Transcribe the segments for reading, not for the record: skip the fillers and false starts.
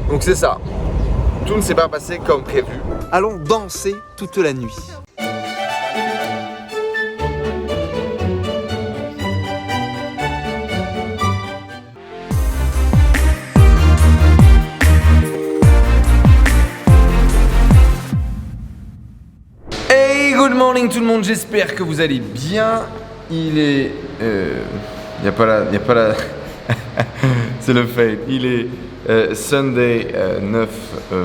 Donc c'est ça. Tout ne s'est pas passé comme prévu. Allons danser toute la nuit. Hey, good morning tout le monde, j'espère que vous allez bien. Il est... y a pas la... C'est le fake. Il est Sunday 9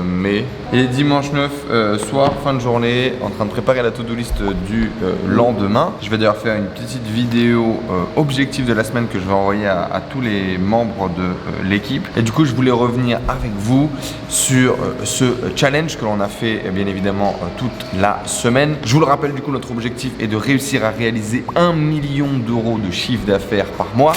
mai. Il est dimanche 9 soir, fin de journée, en train de préparer la to-do list du lendemain. Je vais d'ailleurs faire une petite vidéo objectif de la semaine que je vais envoyer à tous les membres de l'équipe. Et du coup, je voulais revenir avec vous sur ce challenge que l'on a fait bien évidemment toute la semaine. Je vous le rappelle, du coup, notre objectif est de réussir à réaliser 1 million d'euros de chiffre d'affaires par mois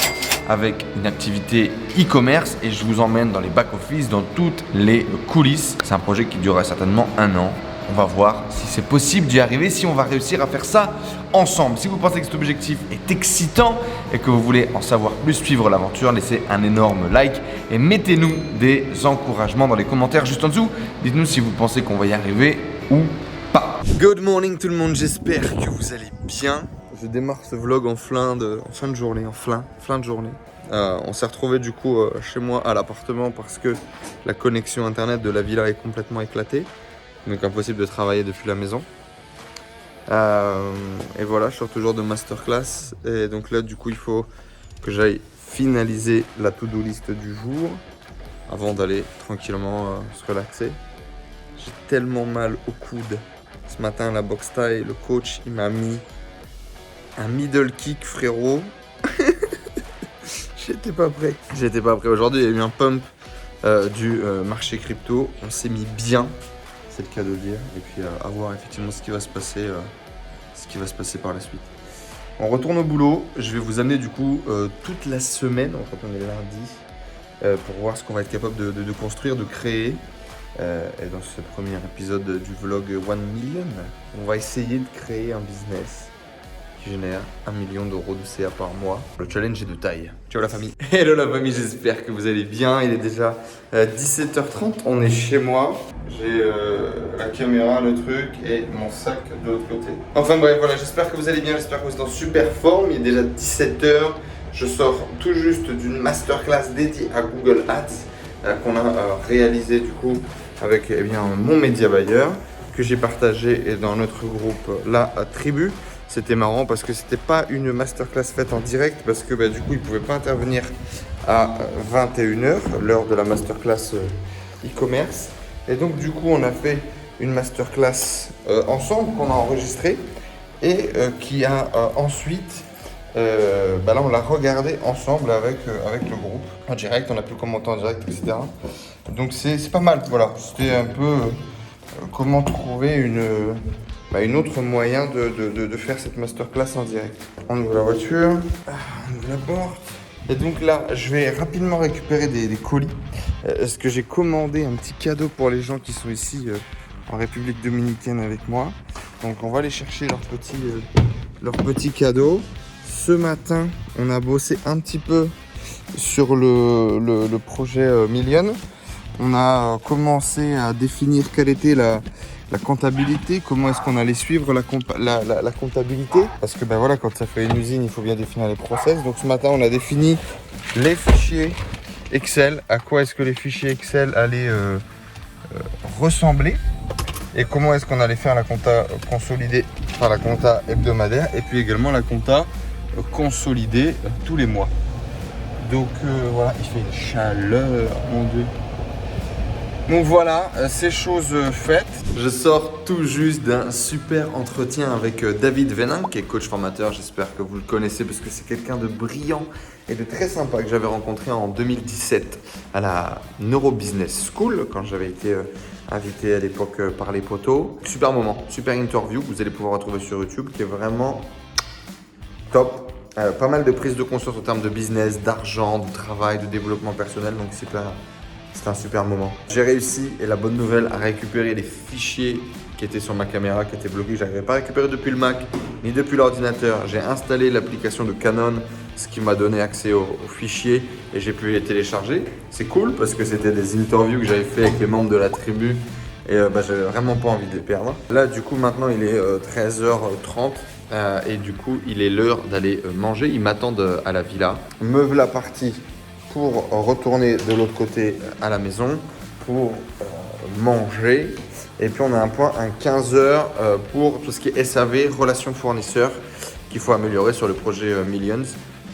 avec une activité e-commerce, et je vous emmène dans les back-office, dans toutes les coulisses. C'est un projet qui durera certainement 1 an. On va voir si c'est possible d'y arriver, si on va réussir à faire ça ensemble. Si vous pensez que cet objectif est excitant et que vous voulez en savoir plus, suivre l'aventure, laissez un énorme like et mettez-nous des encouragements dans les commentaires juste en dessous. Dites-nous si vous pensez qu'on va y arriver ou pas. Good morning tout le monde, j'espère que vous allez bien. Je démarre ce vlog en fin de journée, fin de journée. On s'est retrouvé du coup chez moi à l'appartement parce que la connexion internet de la villa est complètement éclatée. Donc impossible de travailler depuis la maison. Et voilà, je sors toujours de masterclass. Et donc là du coup il faut que j'aille finaliser la to-do list du jour avant d'aller tranquillement se relaxer. J'ai tellement mal au coude. Ce matin la boxe taille, le coach il m'a mis un middle kick, frérot. J'étais pas prêt. Aujourd'hui, il y a eu un pump du marché crypto. On s'est mis bien, c'est le cas de le dire. Et puis à voir effectivement ce qui va se passer par la suite. On retourne au boulot. Je vais vous amener du coup toute la semaine, en fait on est lundi, pour voir ce qu'on va être capable de construire, de créer. Et dans ce premier épisode du vlog 1 million, on va essayer de créer un business qui génère 1 million d'euros de CA par mois. Le challenge est de taille. Ciao la famille. Hello la famille, j'espère que vous allez bien. Il est déjà 17h30, on est chez moi. J'ai la caméra, le truc et mon sac de l'autre côté. Enfin bref, voilà, j'espère que vous allez bien, j'espère que vous êtes en super forme. Il est déjà 17h, je sors tout juste d'une masterclass dédiée à Google Ads qu'on a réalisé du coup avec mon média buyer que j'ai partagé dans notre groupe La Tribu. C'était marrant parce que c'était pas une masterclass faite en direct parce que du coup ils pouvaient pas intervenir à 21h, l'heure de la masterclass e-commerce. Et donc du coup on a fait une masterclass ensemble qu'on a enregistrée et qui a ensuite, là on l'a regardé ensemble avec le groupe en direct, on a pu commenter en direct, etc. Donc c'est pas mal, voilà, c'était un peu comment trouver une autre moyen de faire cette masterclass en direct. On ouvre la voiture, on ouvre la porte. Et donc là, je vais rapidement récupérer des colis. Parce que j'ai commandé un petit cadeau pour les gens qui sont ici en République Dominicaine avec moi. Donc on va aller chercher leur petit cadeau. Ce matin, on a bossé un petit peu sur le projet Million. On a commencé à définir quelle était la comptabilité, comment est-ce qu'on allait suivre la comptabilité. Parce que voilà, quand ça fait une usine, il faut bien définir les process. Donc ce matin, on a défini les fichiers Excel, à quoi est-ce que les fichiers Excel allaient ressembler et comment est-ce qu'on allait faire la compta consolidée, enfin la compta hebdomadaire et puis également la compta consolidée tous les mois. Donc voilà, il fait une chaleur, mon Dieu. Donc voilà, ces choses faites. Je sors tout juste d'un super entretien avec David Venin, qui est coach formateur. J'espère que vous le connaissez parce que c'est quelqu'un de brillant et de très sympa que j'avais rencontré en 2017 à la Neuro Business School, quand j'avais été invité à l'époque par les potos. Super moment, super interview que vous allez pouvoir retrouver sur YouTube, qui est vraiment top. Pas mal de prise de conscience en termes de business, d'argent, de travail, de développement personnel, donc c'était un super moment. J'ai réussi, et la bonne nouvelle, à récupérer les fichiers qui étaient sur ma caméra, qui étaient bloqués. Je n'arrivais pas à récupérer depuis le Mac, ni depuis l'ordinateur. J'ai installé l'application de Canon ce qui m'a donné accès au fichier et j'ai pu les télécharger. C'est cool parce que c'était des interviews que j'avais fait avec les membres de la tribu et j'avais vraiment pas envie de les perdre. Là du coup maintenant il est 13h30 et du coup il est l'heure d'aller manger. Ils m'attendent à la villa. Me voilà parti pour retourner de l'autre côté à la maison pour manger. Et puis on a un point à 15h pour tout ce qui est SAV, relations fournisseurs, qu'il faut améliorer sur le projet Millions.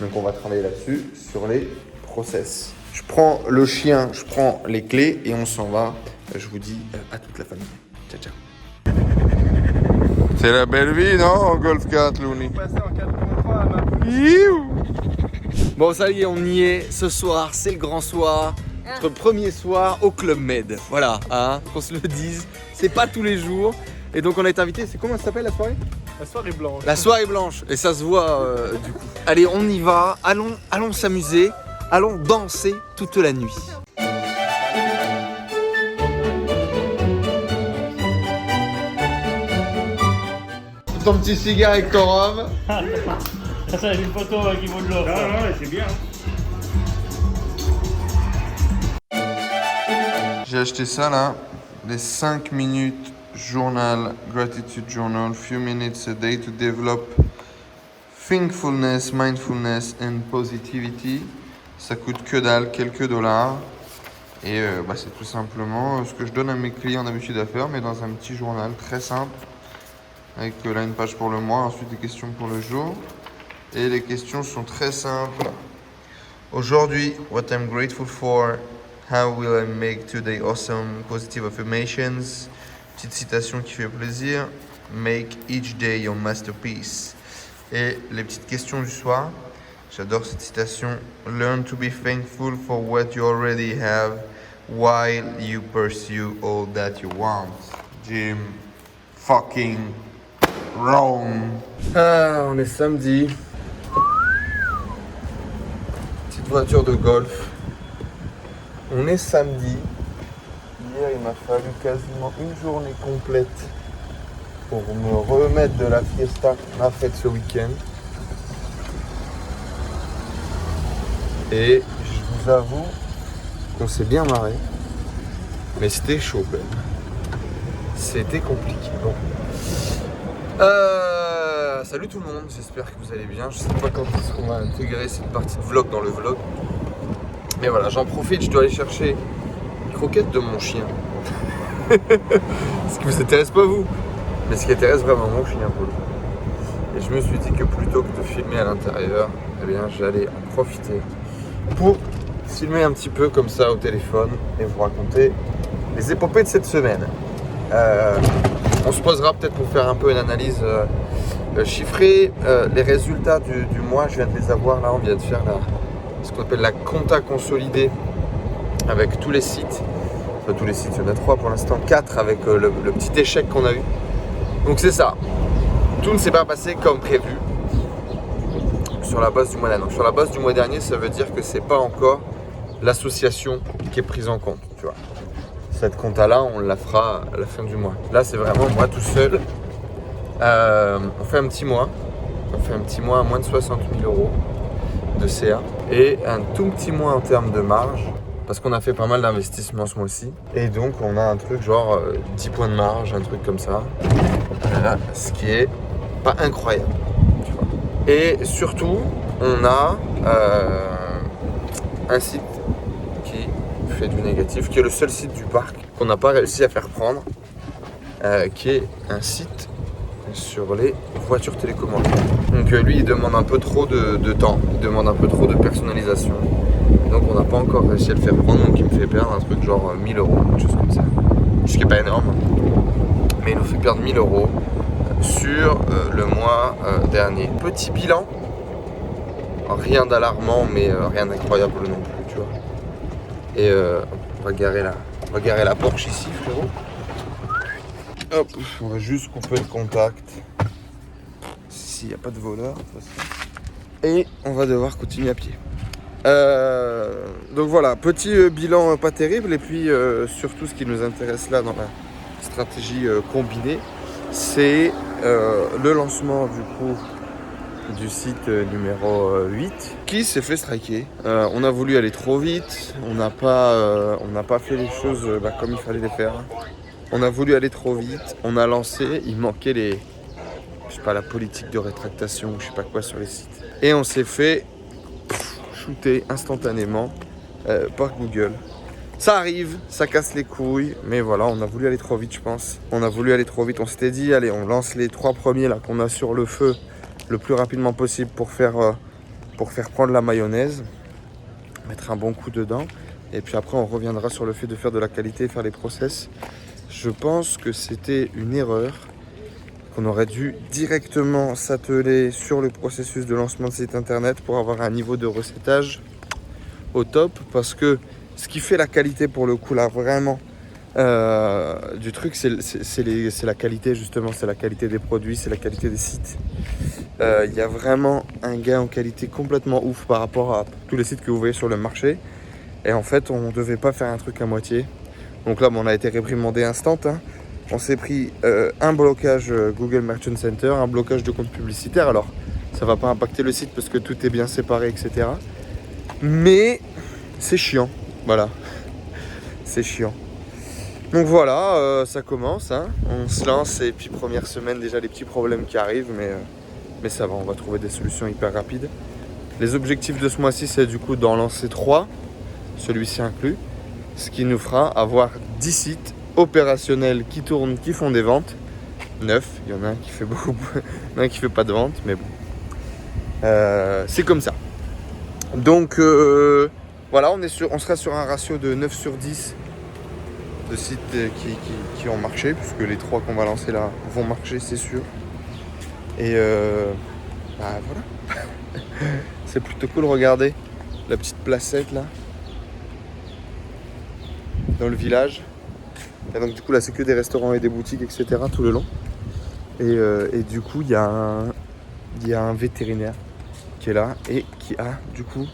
Donc on va travailler là-dessus, sur les process. Je prends le chien, je prends les clés et on s'en va. Je vous dis à toute la famille. Ciao, ciao. C'est la belle vie, non, en Golf 4, Looney? Passer en 4.3 à ma... Bon, ça y est, on y est. Ce soir, c'est le grand soir. Notre premier soir au Club Med. Voilà, hein, qu'on se le dise. C'est pas tous les jours. Et donc, on a été invité. C'est comment ça s'appelle la soirée? La soirée blanche. La soirée blanche. Et ça se voit du coup. Allez, on y va. Allons s'amuser. Allons danser toute la nuit. Ton petit cigare avec ton rhum. Ça, c'est une photo qui vaut de l'or. Non, non, c'est bien. J'ai acheté ça là, les 5 minutes journal, gratitude journal, few minutes a day to develop thankfulness, mindfulness and positivity. Ça coûte que dalle, quelques dollars. Et c'est tout simplement ce que je donne à mes clients d'habitude à faire, mais dans un petit journal très simple. Avec là une page pour le mois, ensuite des questions pour le jour. Et les questions sont très simples. Aujourd'hui, what I'm grateful for. How will I make today awesome? Positive affirmations. Petite citation qui fait plaisir. Make each day your masterpiece. Et les petites questions du soir. J'adore cette citation. Learn to be thankful for what you already have while you pursue all that you want. Jim fucking Rome. Ah, on est samedi. Petite voiture de golf. On est samedi. Hier, il m'a fallu quasiment une journée complète pour me remettre de la fiesta qu'on a faite ce week-end. Et je vous avoue qu'on s'est bien marré. Mais c'était chaud quand même. C'était compliqué. Bon. Salut tout le monde, j'espère que vous allez bien. Je sais pas quand est-ce qu'on va intégrer cette partie de vlog dans le vlog. Mais voilà, j'en profite, je dois aller chercher une croquette de mon chien. Ce qui vous intéresse pas vous, mais ce qui intéresse vraiment mon chien pour le coup. Et je me suis dit que plutôt que de filmer à l'intérieur, eh bien j'allais en profiter pour filmer un petit peu comme ça au téléphone et vous raconter les épopées de cette semaine. On se posera peut-être pour faire un peu une analyse chiffrée. Les résultats du mois, je viens de les avoir là, on vient de faire ce qu'on appelle la compta consolidée avec tous les sites. Enfin tous les sites, il y en a 3 pour l'instant, 4 avec le petit échec qu'on a eu. Donc c'est ça. Tout ne s'est pas passé comme prévu sur la base du mois dernier. Donc, sur la base du mois dernier, ça veut dire que c'est pas encore l'association qui est prise en compte, tu vois. Cette compta-là, on la fera à la fin du mois. Là, c'est vraiment moi tout seul. On fait un petit mois. On fait un petit mois à moins de 60 000 € de CA. Et un tout petit mois en termes de marge. Parce qu'on a fait pas mal d'investissements ce mois-ci. Et donc, on a un truc genre 10 points de marge, un truc comme ça. Voilà, ce qui est pas incroyable. Tu vois. Et surtout, on a un site qui fait du négatif, qui est le seul site du parc qu'on n'a pas réussi à faire prendre, qui est un site sur les voitures télécommandées. Donc lui, il demande un peu trop de temps, il demande un peu trop de personnalisation. Donc on n'a pas encore réussi à le faire prendre, donc il me fait perdre un truc genre 1000 €, quelque chose comme ça. Ce qui n'est pas énorme, mais il nous fait perdre 1000 € sur le mois dernier. Petit bilan, rien d'alarmant, mais rien d'incroyable non plus, tu vois. Et on va garer la Porsche ici, frérot. Hop, on va juste couper le contact. S'il n'y a pas de voleur, de toute façon. Et on va devoir continuer à pied. Donc voilà, petit bilan pas terrible. Et puis surtout ce qui nous intéresse là dans la stratégie combinée, c'est le lancement du coup du site numéro 8 qui s'est fait striker. On a voulu aller trop vite, on n'a pas fait les choses comme il fallait les faire. On a voulu aller trop vite, on a lancé, il manquait la politique de rétractation ou je sais pas quoi sur les sites. Et on s'est fait shooter instantanément par Google. Ça arrive, ça casse les couilles, mais voilà, on a voulu aller trop vite, je pense. On a voulu aller trop vite, on s'était dit, allez, on lance les 3 premiers là qu'on a sur le feu le plus rapidement possible pour faire prendre la mayonnaise, mettre un bon coup dedans, et puis après on reviendra sur le fait de faire de la qualité et faire les process. Je pense que c'était une erreur, qu'on aurait dû directement s'atteler sur le processus de lancement de site internet pour avoir un niveau de recettage au top, parce que ce qui fait la qualité pour le coup là vraiment du truc c'est la qualité justement, c'est la qualité des produits, c'est la qualité des sites. Il y a vraiment un gain en qualité complètement ouf par rapport à tous les sites que vous voyez sur le marché, et en fait on ne devait pas faire un truc à moitié. Donc là on a été réprimandé instant, hein. On s'est pris un blocage Google Merchant Center, un blocage de compte publicitaire. Alors ça va pas impacter le site parce que tout est bien séparé, etc. Mais c'est chiant, voilà, c'est chiant. Donc voilà, ça commence, hein. On se lance et puis première semaine déjà les petits problèmes qui arrivent, mais ça va, on va trouver des solutions hyper rapides. Les objectifs de ce mois-ci, c'est du coup d'en lancer 3, celui-ci inclus, ce qui nous fera avoir 10 sites opérationnels qui tournent, qui font des ventes. 9, il y en a un qui fait beaucoup, un qui fait pas de vente, mais bon, c'est comme ça. Donc voilà, on sera sur un ratio de 9 sur 10 de sites qui ont marché, puisque les 3 qu'on va lancer là vont marcher, c'est sûr. Et voilà. C'est plutôt cool, regardez la petite placette là dans le village. Et donc du coup là c'est que des restaurants et des boutiques, etc. tout le long. Et du coup il y a un vétérinaire qui est là et qui a du coup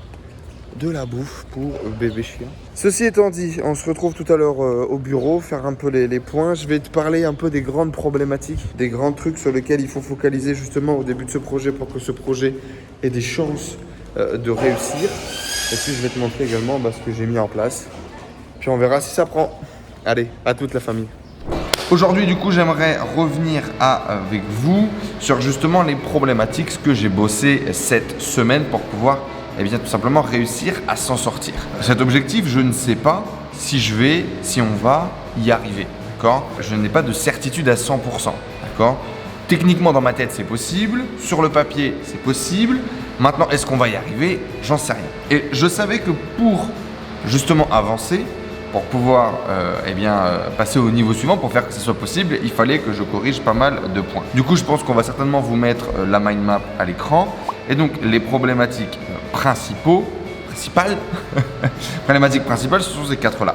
de la bouffe pour bébé chien. Ceci étant dit, on se retrouve tout à l'heure au bureau, faire un peu les points. Je vais te parler un peu des grandes problématiques, des grands trucs sur lesquels il faut focaliser justement au début de ce projet pour que ce projet ait des chances de réussir. Et puis je vais te montrer également ce que j'ai mis en place. Puis on verra si ça prend. Allez, à toute la famille. Aujourd'hui, du coup, j'aimerais revenir avec vous sur justement les problématiques, ce que j'ai bossé cette semaine pour pouvoir tout simplement réussir à s'en sortir. Cet objectif, je ne sais pas si on va y arriver, d'accord ? Je n'ai pas de certitude à 100%, d'accord ? Techniquement, dans ma tête, c'est possible. Sur le papier, c'est possible. Maintenant, est-ce qu'on va y arriver ? J'en sais rien. Et je savais que pour justement avancer, pour pouvoir passer au niveau suivant, pour faire que ce soit possible, il fallait que je corrige pas mal de points. Du coup, je pense qu'on va certainement vous mettre la mind map à l'écran. Et donc, les problématiques principales, ce sont ces 4-là.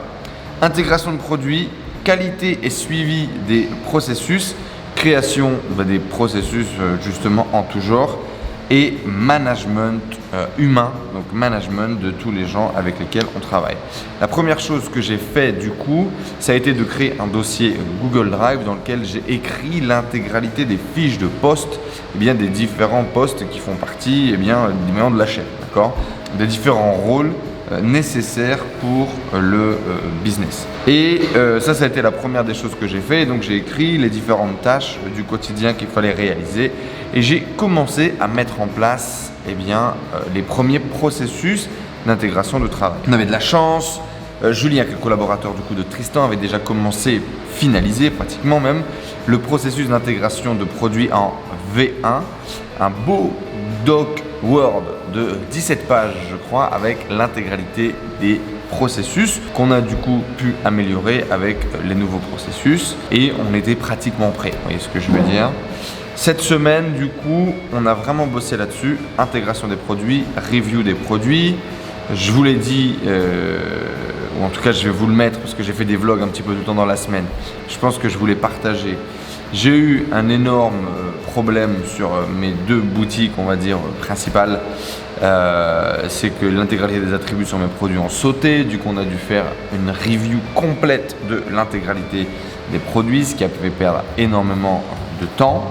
Intégration de produits, qualité et suivi des processus, création des processus justement en tout genre, et management humain, donc management de tous les gens avec lesquels on travaille. La première chose que j'ai fait du coup, ça a été de créer un dossier Google Drive dans lequel j'ai écrit l'intégralité des fiches de poste, des différents postes qui font partie des membres de la chaîne, d'accord, des différents rôles nécessaires pour le business. Et ça a été la première des choses que j'ai fait. Donc j'ai écrit les différentes tâches du quotidien qu'il fallait réaliser et j'ai commencé à mettre en place les premiers processus d'intégration de travail. On avait de la chance. Julien, qui est le collaborateur du coup de Tristan, avait déjà finalisé pratiquement même le processus d'intégration de produits en V1, un beau doc Word de 17 pages, je crois, avec l'intégralité des processus qu'on a du coup pu améliorer avec les nouveaux processus et on était pratiquement prêt. Vous voyez ce que je veux dire? Cette semaine, du coup, on a vraiment bossé là-dessus. Intégration des produits, review des produits. Je vous l'ai dit, ou en tout cas je vais vous le mettre parce que j'ai fait des vlogs un petit peu tout le temps dans la semaine. Je pense que je voulais partager. J'ai eu un énorme problème sur mes 2 boutiques, on va dire, principales. C'est que l'intégralité des attributs sur mes produits ont sauté. Du coup, on a dû faire une review complète de l'intégralité des produits, ce qui a fait perdre énormément de temps.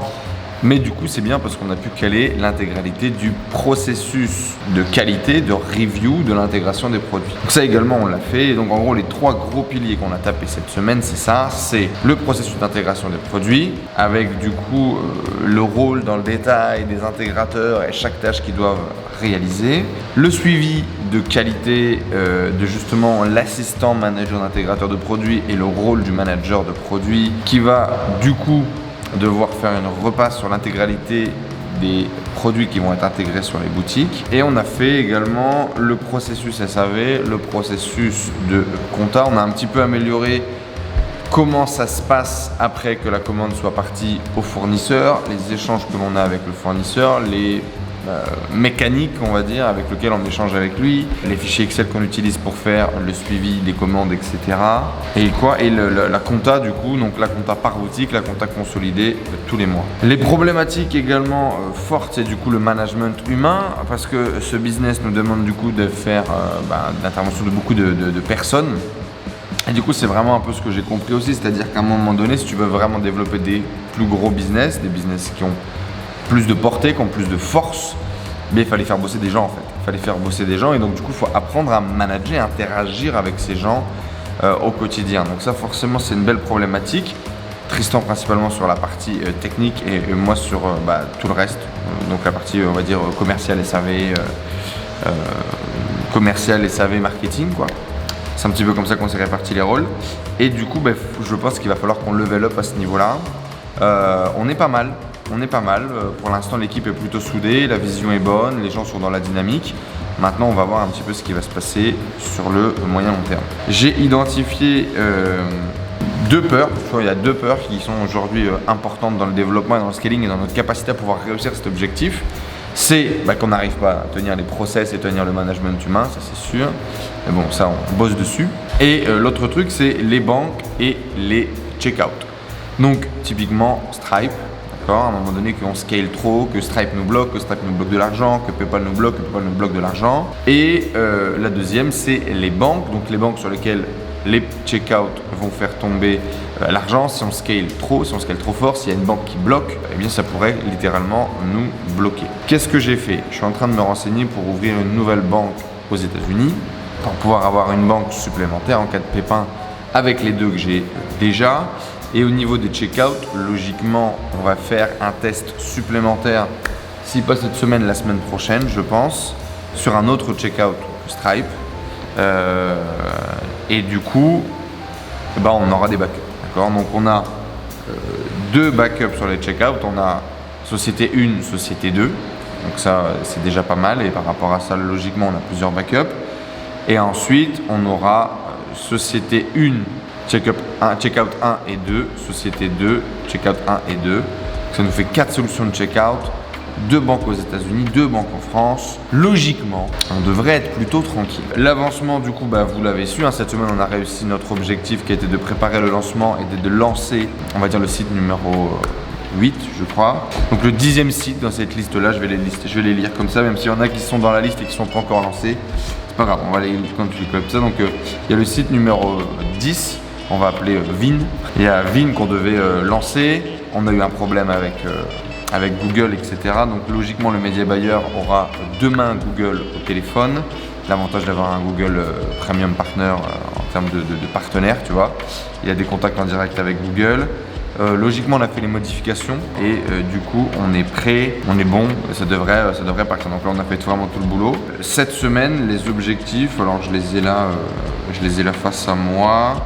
Mais du coup, c'est bien parce qu'on a pu caler l'intégralité du processus de qualité, de review de l'intégration des produits. Donc ça également, on l'a fait. Et donc en gros, les 3 gros piliers qu'on a tapés cette semaine, c'est ça. C'est le processus d'intégration des produits, avec du coup le rôle dans le détail des intégrateurs et chaque tâche qu'ils doivent réaliser. Le suivi de qualité de justement l'assistant manager d'intégrateur de produits et le rôle du manager de produits qui va du coup devoir faire une repasse sur l'intégralité des produits qui vont être intégrés sur les boutiques. Et on a fait également le processus SAV, le processus de compta. On a un petit peu amélioré comment ça se passe après que la commande soit partie au fournisseur, les échanges que l'on a avec le fournisseur, les mécaniques, on va dire, avec lesquelles on échange avec lui, les fichiers Excel qu'on utilise pour faire le suivi des commandes, etc. Et quoi? Et la compta, du coup, donc la compta par boutique, la compta consolidée tous les mois. Les problématiques également fortes, c'est du coup le management humain, parce que ce business nous demande du coup de faire l'intervention de beaucoup de personnes. Et du coup, c'est vraiment un peu ce que j'ai compris aussi, c'est-à-dire qu'à un moment donné, si tu veux vraiment développer des plus gros business, des business qui ont plus de portée, qui ont plus de force, mais il fallait faire bosser des gens en fait. Il fallait faire bosser des gens et donc du coup, il faut apprendre à manager, interagir avec ces gens au quotidien. Donc ça, forcément, c'est une belle problématique. Tristan principalement sur la partie technique et moi sur tout le reste. Donc la partie, on va dire, commercial SAV, marketing, quoi. C'est un petit peu comme ça qu'on s'est réparti les rôles. Et du coup, je pense qu'il va falloir qu'on level up à ce niveau-là. On est pas mal. Pour l'instant, l'équipe est plutôt soudée, la vision est bonne, les gens sont dans la dynamique. Maintenant, on va voir un petit peu ce qui va se passer sur le moyen long terme. J'ai identifié 2 peurs. Il y a 2 peurs qui sont aujourd'hui importantes dans le développement et dans le scaling et dans notre capacité à pouvoir réussir cet objectif. C'est qu'on n'arrive pas à tenir les process et tenir le management humain, ça c'est sûr. Mais bon, ça on bosse dessus. Et l'autre truc, c'est les banques et les check-out. Donc typiquement Stripe, d'accord, à un moment donné qu'on scale trop, que Stripe nous bloque de l'argent, que PayPal nous bloque de l'argent. Et la deuxième, c'est les banques, donc les banques sur lesquelles les check-out vont faire tomber l'argent. Si on scale trop fort, s'il y a une banque qui bloque, eh bien ça pourrait littéralement nous bloquer. Qu'est-ce que j'ai fait? Je suis en train de me renseigner pour ouvrir une nouvelle banque aux États-Unis, pour pouvoir avoir une banque supplémentaire en cas de pépin avec les 2 que j'ai déjà. Et au niveau des check-out, logiquement, on va faire un test supplémentaire, si pas cette semaine, la semaine prochaine, je pense, sur un autre check-out Stripe. Et du coup, on aura des backups. D'accord, donc on a 2 backups sur les check-out. On a société 1, société 2. Donc ça, c'est déjà pas mal. Et par rapport à ça, logiquement, on a plusieurs backups. Et ensuite, on aura société 1, check-out 1 et 2, société 2, check-out 1 et 2. Ça nous fait 4 solutions de check-out, 2 banques aux États-Unis, 2 banques en France. Logiquement, on devrait être plutôt tranquille. L'avancement, du coup, vous l'avez su, cette semaine, on a réussi notre objectif qui était de préparer le lancement et de lancer, on va dire, le site numéro 8, je crois. Donc le 10e site dans cette liste-là, je vais les lire comme ça, même s'il y en a qui sont dans la liste et qui ne sont pas encore lancés. C'est pas grave, on va les continuer comme ça. Donc il y a le site numéro 10, on va appeler Vin. Il y a Vin qu'on devait lancer. On a eu un problème avec Google, etc. Donc logiquement, le média buyer aura demain Google au téléphone. L'avantage d'avoir un Google Premium Partner en termes de partenaire, tu vois. Il y a des contacts en direct avec Google. Logiquement, on a fait les modifications et du coup, on est prêt, on est bon, ça devrait partir. Donc là, on a fait vraiment tout le boulot. Cette semaine, les objectifs, alors je les ai là face à moi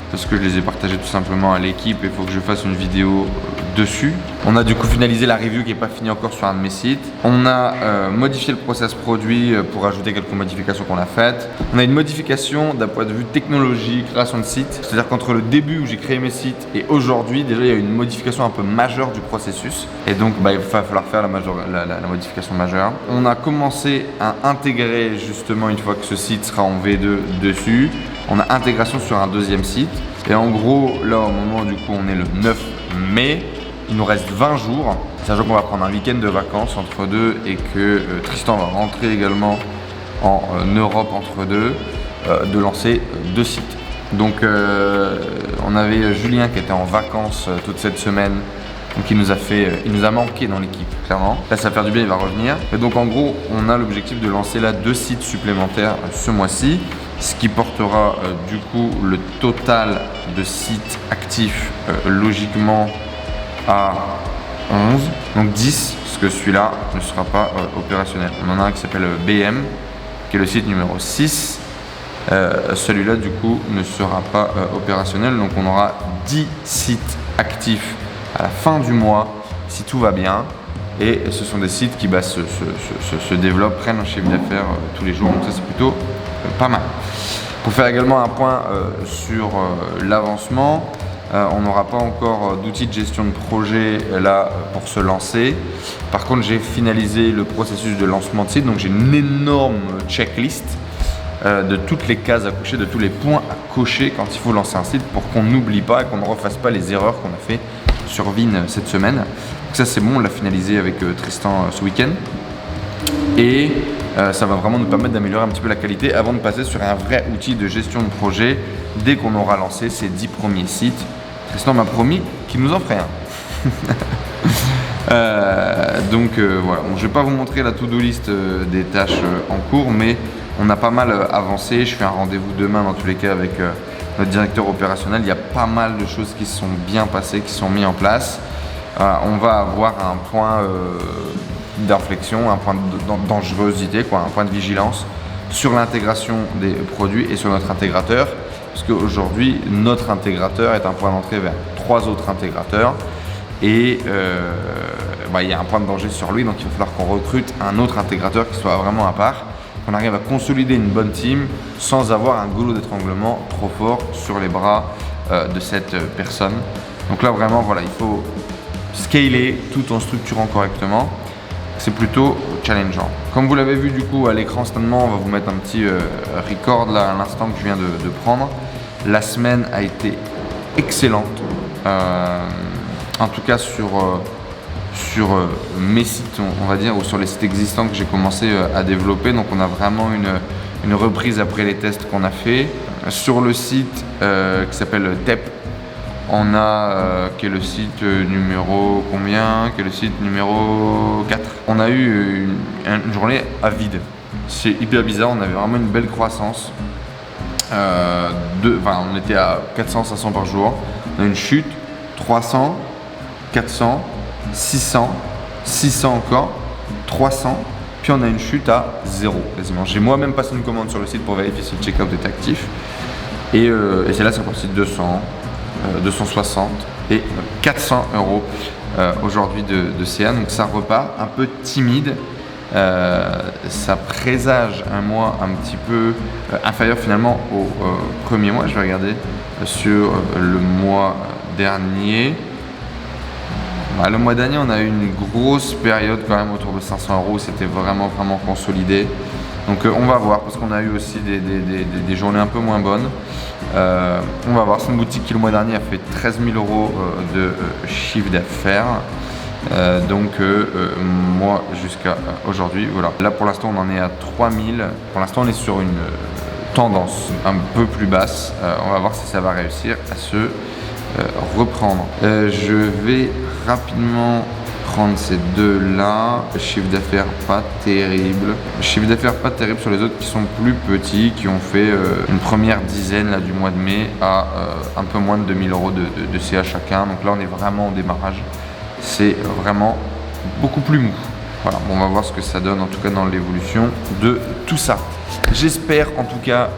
parce que je les ai partagés tout simplement à l'équipe et il faut que je fasse une vidéo dessus. On a du coup finalisé la review qui n'est pas finie encore sur un de mes sites. On a modifié le process produit pour ajouter quelques modifications qu'on a faites. On a une modification d'un point de vue technologie, création de site. C'est-à-dire qu'entre le début où j'ai créé mes sites et aujourd'hui, déjà il y a une modification un peu majeure du processus. Et donc il va falloir faire la modification majeure. On a commencé à intégrer justement une fois que ce site sera en V2 dessus. On a intégration sur un 2e site. Et en gros, là au moment du coup on est le 9 mai. Il nous reste 20 jours, sachant qu'on va prendre un week-end de vacances entre deux et que Tristan va rentrer également en Europe entre deux, de lancer 2 sites. Donc on avait Julien qui était en vacances toute cette semaine Donc il nous a manqué dans l'équipe, clairement. Là, ça va faire du bien, il va revenir. Et donc en gros, on a l'objectif de lancer là 2 sites supplémentaires ce mois-ci, ce qui portera du coup le total de sites actifs logiquement à 11, donc 10, parce que celui-là ne sera pas opérationnel. On en a un qui s'appelle BM, qui est le site numéro 6. Celui-là du coup ne sera pas opérationnel, donc on aura 10 sites actifs à la fin du mois si tout va bien, et ce sont des sites qui se développent, prennent un chiffre d'affaires tous les jours, donc ça c'est plutôt pas mal. Pour faire également un point sur l'avancement, on n'aura pas encore d'outils de gestion de projet là pour se lancer. Par contre, j'ai finalisé le processus de lancement de site, donc j'ai une énorme checklist de toutes les cases à cocher, de tous les points à cocher quand il faut lancer un site pour qu'on n'oublie pas et qu'on ne refasse pas les erreurs qu'on a fait sur Vine cette semaine. Donc ça c'est bon, on l'a finalisé avec Tristan ce week-end. Et ça va vraiment nous permettre d'améliorer un petit peu la qualité avant de passer sur un vrai outil de gestion de projet dès qu'on aura lancé ces 10 premiers sites. Tristan m'a promis qu'il nous en ferait un. Donc voilà, bon, je ne vais pas vous montrer la to-do list des tâches en cours, mais on a pas mal avancé. Je fais un rendez-vous demain dans tous les cas avec notre directeur opérationnel. Il y a pas mal de choses qui se sont bien passées, qui sont mises en place. On va avoir un point d'inflexion, un point de dangerosité, un point de vigilance sur l'intégration des produits et sur notre intégrateur. Parce qu'aujourd'hui, notre intégrateur est un point d'entrée vers 3 autres intégrateurs. Et il y a un point de danger sur lui, donc il va falloir qu'on recrute un autre intégrateur qui soit vraiment à part. On arrive à consolider une bonne team sans avoir un goulot d'étranglement trop fort sur les bras de cette personne. Donc là vraiment voilà, il faut scaler tout en structurant correctement. C'est plutôt challengeant. Comme vous l'avez vu du coup à l'écran instantanément, on va vous mettre un petit record là à l'instant que je viens de prendre. La semaine a été excellente, en tout cas sur mes sites, on va dire, ou sur les sites existants que j'ai commencé à développer. Donc on a vraiment une reprise après les tests qu'on a fait. Sur le site qui s'appelle TEP, on a qui est le site numéro combien? Qui est le site numéro 4. On a eu une journée à vide. C'est hyper bizarre, on avait vraiment une belle croissance. On était à 400-500 par jour. On a une chute, 300, 400, 600, 600 encore, 300, puis on a une chute à 0 quasiment. J'ai moi-même passé une commande sur le site pour vérifier si le checkout est actif. Et c'est là, c'est reparti de 200, 260 et 400 euros aujourd'hui de CA. Donc ça repart un peu timide. Ça présage un mois un petit peu inférieur finalement au premier mois. Je vais regarder sur le mois dernier. Le mois dernier, on a eu une grosse période quand même autour de 500 euros. C'était vraiment consolidé. Donc on va voir, parce qu'on a eu aussi des journées un peu moins bonnes. On va voir. C'est une boutique qui le mois dernier a fait 13 000 euros de chiffre d'affaires. Moi jusqu'à aujourd'hui, voilà. Là pour l'instant on en est à 3000. Pour l'instant on est sur une tendance un peu plus basse. On va voir si ça va réussir à se reprendre. Je vais rapidement prendre ces deux là. Chiffre d'affaires pas terrible. Chiffre d'affaires pas terrible sur les autres qui sont plus petits, qui ont fait une première dizaine là, du mois de mai à un peu moins de 2000 euros de CA chacun. Donc là on est vraiment au démarrage. C'est vraiment beaucoup plus mou. Voilà, bon, on va voir ce que ça donne en tout cas dans l'évolution de tout ça. J'espère en tout cas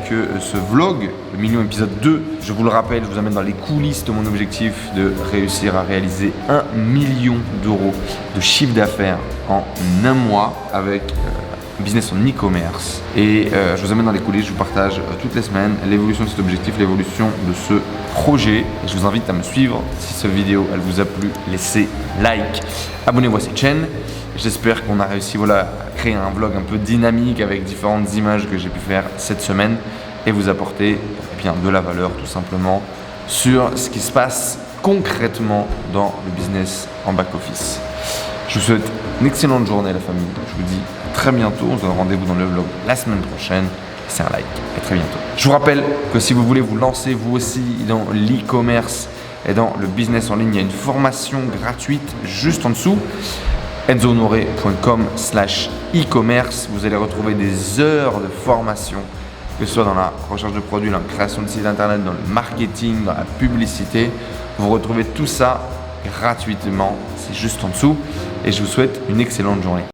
que ce vlog, le million épisode 2, je vous le rappelle, je vous amène dans les coulisses de mon objectif de réussir à réaliser 1 million d'euros de chiffre d'affaires en un mois avec un business en e-commerce. Et je vous amène dans les coulisses, je vous partage toutes les semaines l'évolution de cet objectif, l'évolution de ce projet. Et je vous invite à me suivre. Si cette vidéo elle vous a plu, laissez like, abonnez-vous à cette chaîne. J'espère qu'on a réussi à créer un vlog un peu dynamique avec différentes images que j'ai pu faire cette semaine et vous apporter de la valeur tout simplement sur ce qui se passe concrètement dans le business en back-office. Je vous souhaite une excellente journée la famille. Je vous dis à très bientôt. On se donne rendez-vous dans le vlog la semaine prochaine. C'est un like. À très bientôt. Je vous rappelle que si vous voulez vous lancer vous aussi dans l'e-commerce, Et dans le business en ligne, il y a une formation gratuite juste en dessous. enzohonoré.com/e-commerce. Vous allez retrouver des heures de formation, que ce soit dans la recherche de produits, dans la création de sites internet, dans le marketing, dans la publicité. Vous retrouvez tout ça gratuitement, c'est juste en dessous. Et je vous souhaite une excellente journée.